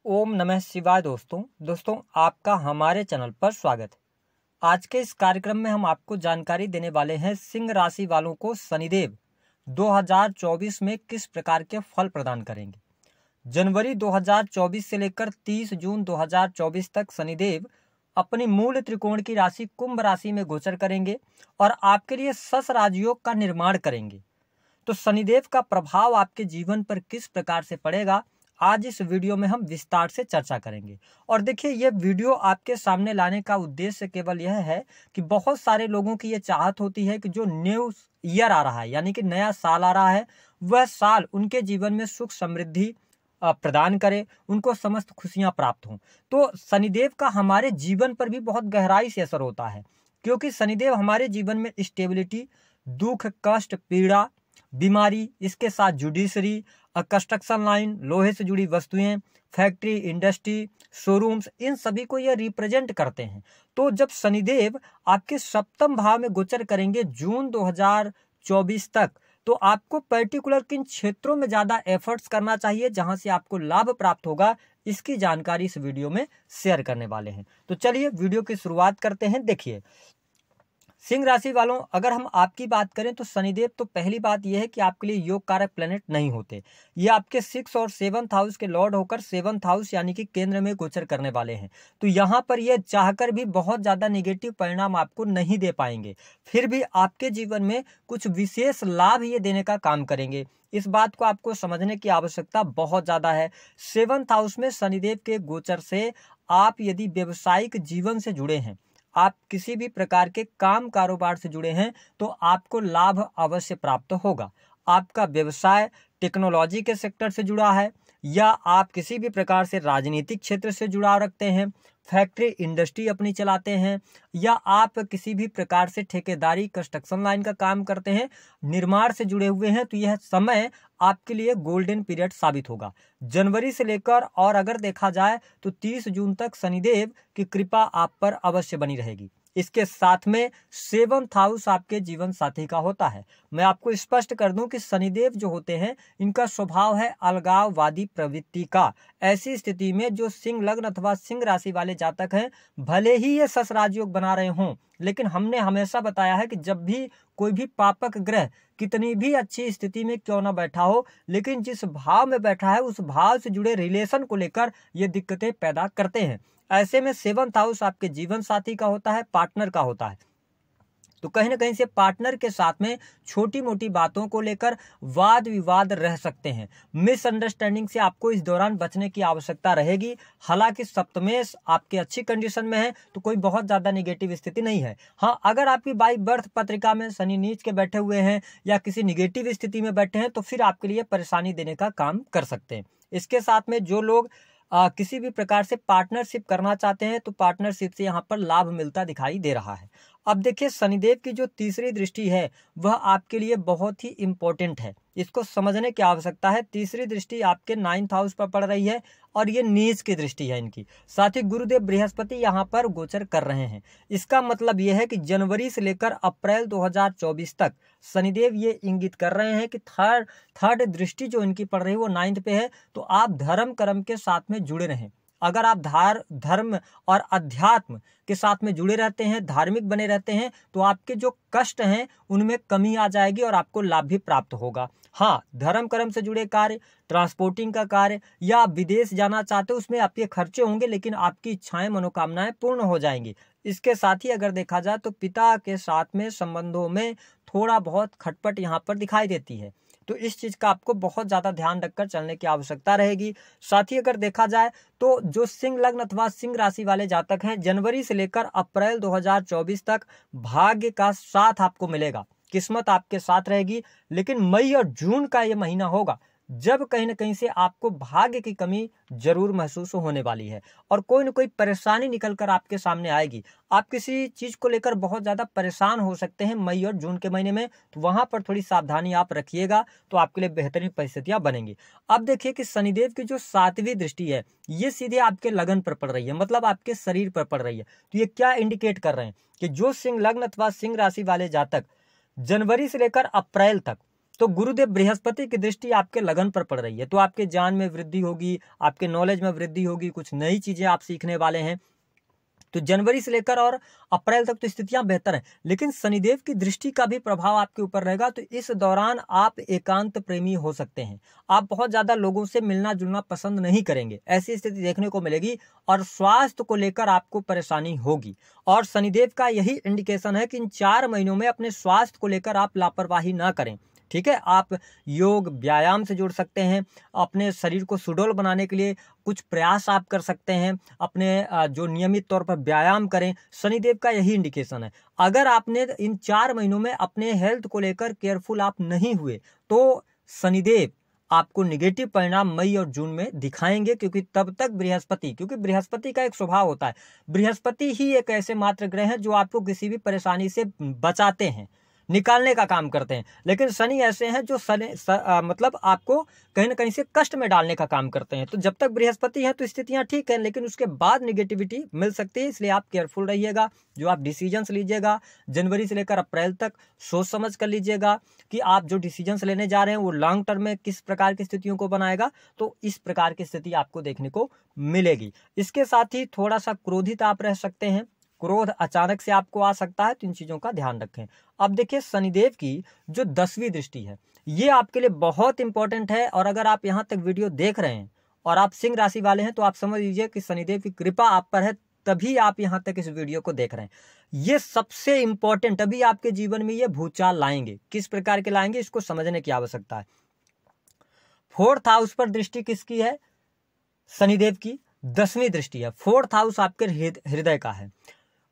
ओम नमः शिवाय। दोस्तों आपका हमारे चैनल पर स्वागत है। आज के इस कार्यक्रम में हम आपको जानकारी देने वाले हैं सिंह राशि वालों को शनिदेव 2024 में किस प्रकार के फल प्रदान करेंगे। जनवरी 2024 से लेकर 30 जून 2024 तक शनिदेव अपनी मूल त्रिकोण की राशि कुंभ राशि में गोचर करेंगे और आपके लिए शश राजयोग का निर्माण करेंगे। तो शनिदेव का प्रभाव आपके जीवन पर किस प्रकार से पड़ेगा, आज इस वीडियो में हम विस्तार से चर्चा करेंगे। और देखिए, यह वीडियो आपके सामने लाने का उद्देश्य केवल यह है कि बहुत सारे लोगों की यह चाहत होती है कि जो न्यू ईयर आ रहा है, यानी कि नया साल आ रहा है, वह साल उनके जीवन में सुख समृद्धि प्रदान करे, उनको समस्त खुशियां प्राप्त हों। तो शनिदेव का हमारे जीवन पर भी बहुत गहराई से असर होता है, क्योंकि शनिदेव हमारे जीवन में स्टेबिलिटी, दुख, कष्ट, पीड़ा, बीमारी, इसके साथ जुडिशरी, कंस्ट्रक्शन लाइन, लोहे से जुड़ी वस्तुएं, फैक्ट्री, इंडस्ट्री, शोरूम्स, इन सभी को यह रिप्रेजेंट करते हैं। तो जब शनिदेव आपके सप्तम भाव में गोचर करेंगे जून 2024 तक, तो आपको पर्टिकुलर किन क्षेत्रों में ज्यादा एफर्ट्स करना चाहिए, जहां से आपको लाभ प्राप्त होगा, इसकी जानकारी इस वीडियो में शेयर करने वाले हैं। तो चलिए वीडियो की शुरुआत करते हैं। देखिए, सिंह राशि वालों, अगर हम आपकी बात करें तो शनिदेव तो पहली बात यह है कि आपके लिए योग कारक प्लेनेट नहीं होते। ये आपके 6 और 7th हाउस के लॉर्ड होकर 7th हाउस यानी कि केंद्र में गोचर करने वाले हैं। तो यहाँ पर यह चाहकर भी बहुत ज्यादा नेगेटिव परिणाम आपको नहीं दे पाएंगे, फिर भी आपके जीवन में कुछ विशेष लाभ ये देने का काम करेंगे। इस बात को आपको समझने की आवश्यकता बहुत ज्यादा है। 7th हाउस में शनिदेव के गोचर से आप यदि व्यवसायिक जीवन से जुड़े हैं, आप किसी भी प्रकार के काम कारोबार से जुड़े हैं, तो आपको लाभ अवश्य प्राप्त होगा। आपका व्यवसाय टेक्नोलॉजी के सेक्टर से जुड़ा है, या आप किसी भी प्रकार से राजनीतिक क्षेत्र से जुड़ाव रखते हैं, फैक्ट्री इंडस्ट्री अपनी चलाते हैं, या आप किसी भी प्रकार से ठेकेदारी कंस्ट्रक्शन लाइन का काम करते हैं, निर्माण से जुड़े हुए हैं, तो यह समय आपके लिए गोल्डन पीरियड साबित होगा। जनवरी से लेकर और अगर देखा जाए तो 30 जून तक शनिदेव की कृपा आप पर अवश्य बनी रहेगी। इसके साथ में 7th हाउस आपके जीवन साथी का होता है। मैं आपको स्पष्ट कर दूं कि शनिदेव जो होते हैं, इनका स्वभाव है अलगाववादी प्रवृत्ति का। ऐसी स्थिति में जो सिंह लग्न अथवा सिंह राशि वाले जातक हैं, भले ही ये शश राजयोग बना रहे हों, लेकिन हमने हमेशा बताया है कि जब भी कोई भी पापक ग्रह कितनी भी अच्छी स्थिति में क्यों ना बैठा हो, लेकिन जिस भाव में बैठा है उस भाव से जुड़े रिलेशन को लेकर ये दिक्कतें पैदा करते हैं। ऐसे में 7th हाउस आपके जीवन साथी का होता है, पार्टनर का होता है। तो कहीं ना कहीं से पार्टनर के साथ में छोटी मोटी बातों को लेकर वाद विवाद रह सकते हैं। मिसअंडरस्टैंडिंग से आपको इस दौरान बचने की आवश्यकता रहेगी। हालांकि सप्तमेश आपके अच्छी कंडीशन में है, तो कोई बहुत ज्यादा नेगेटिव स्थिति नहीं है। हाँ, अगर आपकी बाई बर्थ पत्रिका में शनि नीच के बैठे हुए हैं या किसी निगेटिव स्थिति में बैठे हैं, तो फिर आपके लिए परेशानी देने का काम कर सकते हैं। इसके साथ में जो लोग किसी भी प्रकार से पार्टनरशिप करना चाहते हैं, तो पार्टनरशिप से यहाँ पर लाभ मिलता दिखाई दे रहा है। अब देखिए, शनिदेव की जो तीसरी दृष्टि है वह आपके लिए बहुत ही इंपॉर्टेंट है, इसको समझने की आवश्यकता है। तीसरी दृष्टि आपके 9th हाउस पर पड़ रही है और ये नीच की दृष्टि है इनकी। साथ ही गुरुदेव बृहस्पति यहाँ पर गोचर कर रहे हैं। इसका मतलब यह है कि जनवरी से लेकर अप्रैल 2024 तक शनिदेव ये इंगित कर रहे हैं कि थर्ड दृष्टि जो इनकी पड़ रही है वो 9th पे है। तो आप धर्म कर्म के साथ में जुड़े रहें। अगर आप धर्म और अध्यात्म के साथ में जुड़े रहते हैं, धार्मिक बने रहते हैं, तो आपके जो कष्ट हैं उनमें कमी आ जाएगी और आपको लाभ भी प्राप्त होगा। हाँ, धर्म कर्म से जुड़े कार्य, ट्रांसपोर्टिंग का कार्य, या आप विदेश जाना चाहते हो, उसमें आपके खर्चे होंगे, लेकिन आपकी इच्छाएं मनोकामनाएं पूर्ण हो जाएंगी। इसके साथ ही अगर देखा जाए तो पिता के साथ में संबंधों में थोड़ा बहुत खटपट यहाँ पर दिखाई देती है। तो इस चीज का आपको बहुत ज्यादा ध्यान रखकर चलने की आवश्यकता रहेगी। साथ ही अगर देखा जाए तो जो सिंह लग्न अथवा सिंह राशि वाले जातक हैं, जनवरी से लेकर अप्रैल 2024 तक भाग्य का साथ आपको मिलेगा, किस्मत आपके साथ रहेगी। लेकिन मई और जून का ये महीना होगा जब कहीं ना कहीं से आपको भाग्य की कमी जरूर महसूस होने वाली है और कोई ना कोई परेशानी निकल कर आपके सामने आएगी। आप किसी चीज को लेकर बहुत ज्यादा परेशान हो सकते हैं मई और जून के महीने में, तो वहां पर थोड़ी सावधानी आप रखिएगा, तो आपके लिए बेहतरीन परिस्थितियां बनेंगी। अब देखिए कि शनिदेव की जो 7वीं दृष्टि है ये सीधे आपके लगन पर पड़ रही है, मतलब आपके शरीर पर पड़ रही है। तो ये क्या इंडिकेट कर रहे हैं कि जो सिंह लग्न अथवा सिंह राशि वाले जातक जनवरी से लेकर अप्रैल तक तो गुरुदेव बृहस्पति की दृष्टि आपके लगन पर पड़ रही है, तो आपके ज्ञान में वृद्धि होगी, आपके नॉलेज में वृद्धि होगी, कुछ नई चीजें आप सीखने वाले हैं। तो जनवरी से लेकर और अप्रैल तक तो स्थितियां बेहतर हैं, लेकिन शनिदेव की दृष्टि का भी प्रभाव आपके ऊपर रहेगा। तो इस दौरान आप एकांत प्रेमी हो सकते हैं, आप बहुत ज्यादा लोगों से मिलना जुलना पसंद नहीं करेंगे, ऐसी स्थिति देखने को मिलेगी। और स्वास्थ्य को लेकर आपको परेशानी होगी, और शनिदेव का यही इंडिकेशन है कि इन 4 महीनों में अपने स्वास्थ्य को लेकर आप लापरवाही ना करें। ठीक है, आप योग व्यायाम से जुड़ सकते हैं, अपने शरीर को सुडौल बनाने के लिए कुछ प्रयास आप कर सकते हैं, अपने जो नियमित तौर पर व्यायाम करें। शनिदेव का यही इंडिकेशन है। अगर आपने इन 4 महीनों में अपने हेल्थ को लेकर केयरफुल आप नहीं हुए तो शनिदेव आपको निगेटिव परिणाम मई और जून में दिखाएंगे, क्योंकि तब तक क्योंकि बृहस्पति का एक स्वभाव होता है, बृहस्पति ही एक ऐसे मात्र ग्रह हैं जो आपको किसी भी परेशानी से बचाते हैं, निकालने का काम करते हैं। लेकिन शनि ऐसे हैं जो मतलब आपको कहीं ना कहीं से कष्ट में डालने का काम करते हैं। तो जब तक बृहस्पति है तो स्थितियां ठीक है, लेकिन उसके बाद निगेटिविटी मिल सकती है, इसलिए आप केयरफुल रहिएगा। जो आप डिसीजंस लीजिएगा जनवरी से लेकर अप्रैल तक, सोच समझ कर लीजिएगा कि आप जो डिसीजंस लेने जा रहे हैं वो लॉन्ग टर्म में किस प्रकार की स्थितियों को बनाएगा। तो इस प्रकार की स्थिति आपको देखने को मिलेगी। इसके साथ ही थोड़ा सा क्रोधित आप रह सकते हैं, क्रोध अचानक से आपको आ सकता है, तो इन चीजों का ध्यान रखें। अब देखिए, शनिदेव की जो 10वीं दृष्टि है ये आपके लिए बहुत इंपॉर्टेंट है, और अगर आप यहाँ तक वीडियो देख रहे हैं और आप सिंह राशि वाले हैं तो आप समझ लीजिए कि शनिदेव की कृपा आप पर है, तभी आप यहाँ तक इस वीडियो को देख रहे हैं। ये सबसे इंपॉर्टेंट, अभी आपके जीवन में ये भूचाल लाएंगे। किस प्रकार के लाएंगे इसको समझने की आवश्यकता है। 4th हाउस पर दृष्टि किसकी है? शनिदेव की 10वीं दृष्टि है। 4th हाउस आपके हृदय का है,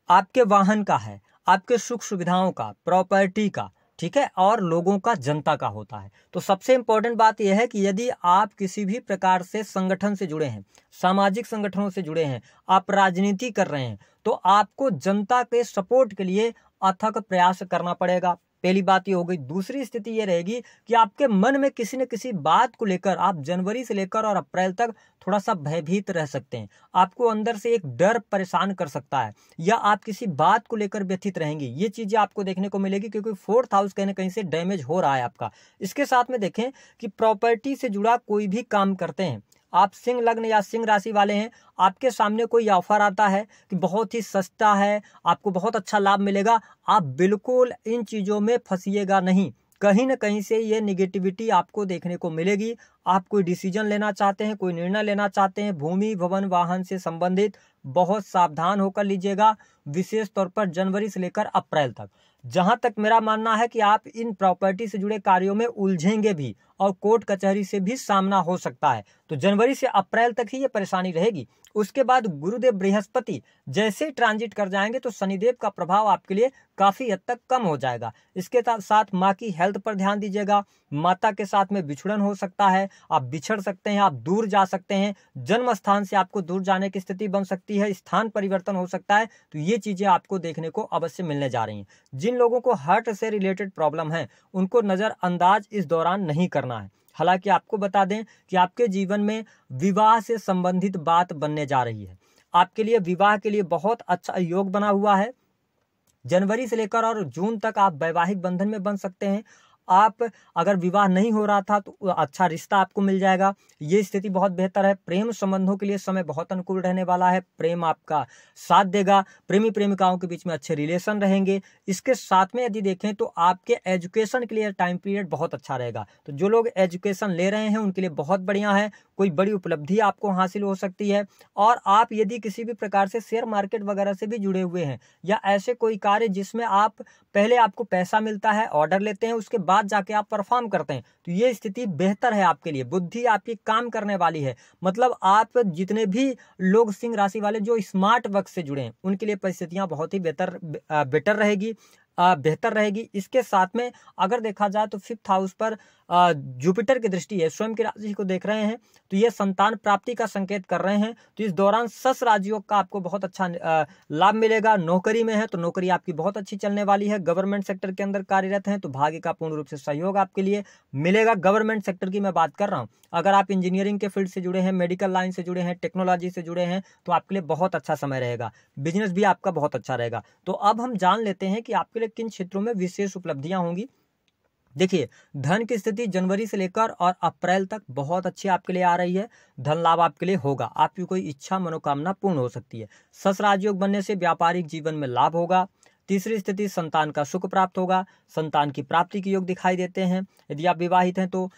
आपके वाहन का है, आपके सुख सुविधाओं का, प्रॉपर्टी का, ठीक है, और लोगों का, जनता का होता है। तो सबसे इंपॉर्टेंट बात यह है कि यदि आप किसी भी प्रकार से संगठन से जुड़े हैं, सामाजिक संगठनों से जुड़े हैं, आप राजनीति कर रहे हैं, तो आपको जनता के सपोर्ट के लिए अथक प्रयास करना पड़ेगा। पहली बात ये हो गई। दूसरी स्थिति ये रहेगी कि आपके मन में किसी न किसी बात को लेकर आप जनवरी से लेकर और अप्रैल तक थोड़ा सा भयभीत रह सकते हैं। आपको अंदर से एक डर परेशान कर सकता है, या आप किसी बात को लेकर व्यथित रहेंगे। ये चीजें आपको देखने को मिलेगी, क्योंकि 4th हाउस कहीं ना कहीं से डैमेज हो रहा है आपका। इसके साथ में देखें कि प्रॉपर्टी से जुड़ा कोई भी काम करते हैं, आप सिंह लग्न या सिंह राशि वाले हैं, आपके सामने कोई ऑफर आता है कि बहुत ही सस्ता है, आपको बहुत अच्छा लाभ मिलेगा, आप बिल्कुल इन चीज़ों में फंसिएगा नहीं। कहीं ना कहीं से ये निगेटिविटी आपको देखने को मिलेगी। आप कोई डिसीजन लेना चाहते हैं, कोई निर्णय लेना चाहते हैं भूमि भवन वाहन से संबंधित, बहुत सावधान होकर लीजिएगा, विशेष तौर पर जनवरी से लेकर अप्रैल तक। जहां तक मेरा मानना है कि आप इन प्रॉपर्टी से जुड़े कार्यों में उलझेंगे भी, और कोर्ट कचहरी से भी सामना हो सकता है। तो जनवरी से अप्रैल तक ही ये परेशानी रहेगी। उसके बाद गुरुदेव बृहस्पति जैसे ही ट्रांजिट कर जाएंगे तो शनिदेव का प्रभाव आपके लिए काफी हद तक कम हो जाएगा। इसके साथ माँ की हेल्थ पर ध्यान दीजिएगा। माता के साथ में बिछड़न हो सकता है, आप बिछड़ सकते हैं, आप दूर जा सकते हैं, जन्म स्थान से आपको दूर जाने की स्थिति बन सकती है, स्थान परिवर्तन हो सकता है। तो ये चीजें आपको देखने को अवश्य मिलने जा रही हैं। जिन लोगों को हार्ट से रिलेटेड प्रॉब्लम है उनको नजरअंदाज इस दौरान नहीं करना है। हालांकि आपको बता दें कि आपके जीवन में विवाह से संबंधित बात बनने जा रही है। आपके लिए विवाह के लिए बहुत अच्छा योग बना हुआ है। जनवरी से लेकर और जून तक आप वैवाहिक बंधन में बन सकते हैं। आप अगर विवाह नहीं हो रहा था तो अच्छा रिश्ता आपको मिल जाएगा, ये स्थिति बहुत बेहतर है। प्रेम संबंधों के लिए समय बहुत अनुकूल रहने वाला है, प्रेम आपका साथ देगा, प्रेमी प्रेमिकाओं के बीच में अच्छे रिलेशन रहेंगे। इसके साथ में यदि देखें तो आपके एजुकेशन के लिए टाइम पीरियड बहुत अच्छा रहेगा। तो जो लोग एजुकेशन ले रहे हैं उनके लिए बहुत बढ़िया है, कोई बड़ी उपलब्धि आपको हासिल हो सकती है। और आप यदि किसी भी प्रकार से शेयर मार्केट वगैरह से भी जुड़े हुए हैं, या ऐसे कोई कार्य जिसमें आप पहले आपको पैसा मिलता है, ऑर्डर लेते हैं, उसके बाद जाके आप परफॉर्म करते हैं, तो ये स्थिति बेहतर है आपके लिए। बुद्धि आपकी काम करने वाली है। मतलब आप जितने भी लोग सिंह राशि वाले जो स्मार्ट वर्क से जुड़े हैं उनके लिए परिस्थितियां बहुत ही बेटर रहेगी, बेहतर रहेगी। इसके साथ में अगर देखा जाए तो 5th हाउस पर जुपिटर की दृष्टि है, स्वयं की राशि को देख रहे हैं, तो ये संतान प्राप्ति का संकेत कर रहे हैं। तो इस दौरान सस राजयोग का आपको बहुत अच्छा लाभ मिलेगा। नौकरी में है तो नौकरी आपकी बहुत अच्छी चलने वाली है। गवर्नमेंट सेक्टर के अंदर कार्यरत हैं तो भाग्य का पूर्ण रूप से सहयोग आपके लिए मिलेगा। गवर्नमेंट सेक्टर की मैं बात कर रहा हूँ। अगर आप इंजीनियरिंग के फील्ड से जुड़े हैं, मेडिकल लाइन से जुड़े हैं, टेक्नोलॉजी से जुड़े हैं, तो आपके लिए बहुत अच्छा समय रहेगा। बिजनेस भी आपका बहुत अच्छा रहेगा। तो अब हम जान लेते हैं कि आपके लिए किन क्षेत्रों में विशेष उपलब्धियां होंगी। देखिए, धन की स्थिति जनवरी से लेकर और अप्रैल तक बहुत अच्छी आपके लिए आ रही है। धन लाभ आपके लिए होगा, आपकी कोई इच्छा मनोकामना पूर्ण हो सकती है। सस राजयोग बनने से व्यापारिक जीवन में लाभ होगा। तीसरी स्थिति, संतान का सुख प्राप्त होगा, संतान की प्राप्ति के योग दिखाई देते हैं। यदि आप विवाहित हैं तो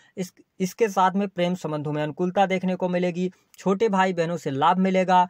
इसके साथ में प्रेम संबंधों में अनुकूलता देखने को मिलेगी। छोटे भाई बहनों से लाभ मिलेगा,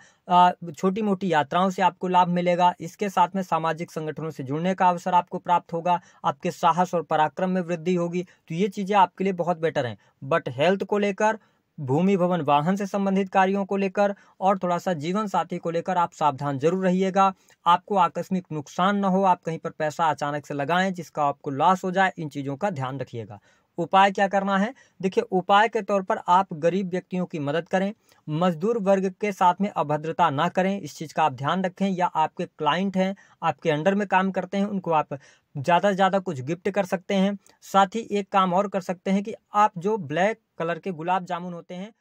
छोटी मोटी यात्राओं से आपको लाभ मिलेगा। इसके साथ में सामाजिक संगठनों से जुड़ने का अवसर आपको प्राप्त होगा। आपके साहस और पराक्रम में वृद्धि होगी। तो ये चीजें आपके लिए बहुत बेटर हैं। बट हेल्थ को लेकर, भूमि भवन वाहन से संबंधित कार्यों को लेकर और थोड़ा सा जीवन साथी को लेकर आप सावधान जरूर रहिएगा। आपको आकस्मिक नुकसान न हो, आप कहीं पर पैसा अचानक से लगाएं जिसका आपको लॉस हो जाए, इन चीजों का ध्यान रखिएगा। उपाय क्या करना है? देखिए, उपाय के तौर पर आप गरीब व्यक्तियों की मदद करें, मजदूर वर्ग के साथ में अभद्रता ना करें, इस चीज का आप ध्यान रखें। या आपके क्लाइंट हैं, आपके अंडर में काम करते हैं, उनको आप ज़्यादा से ज़्यादा कुछ गिफ्ट कर सकते हैं। साथ ही एक काम और कर सकते हैं कि आप जो ब्लैक कलर के गुलाब जामुन होते हैं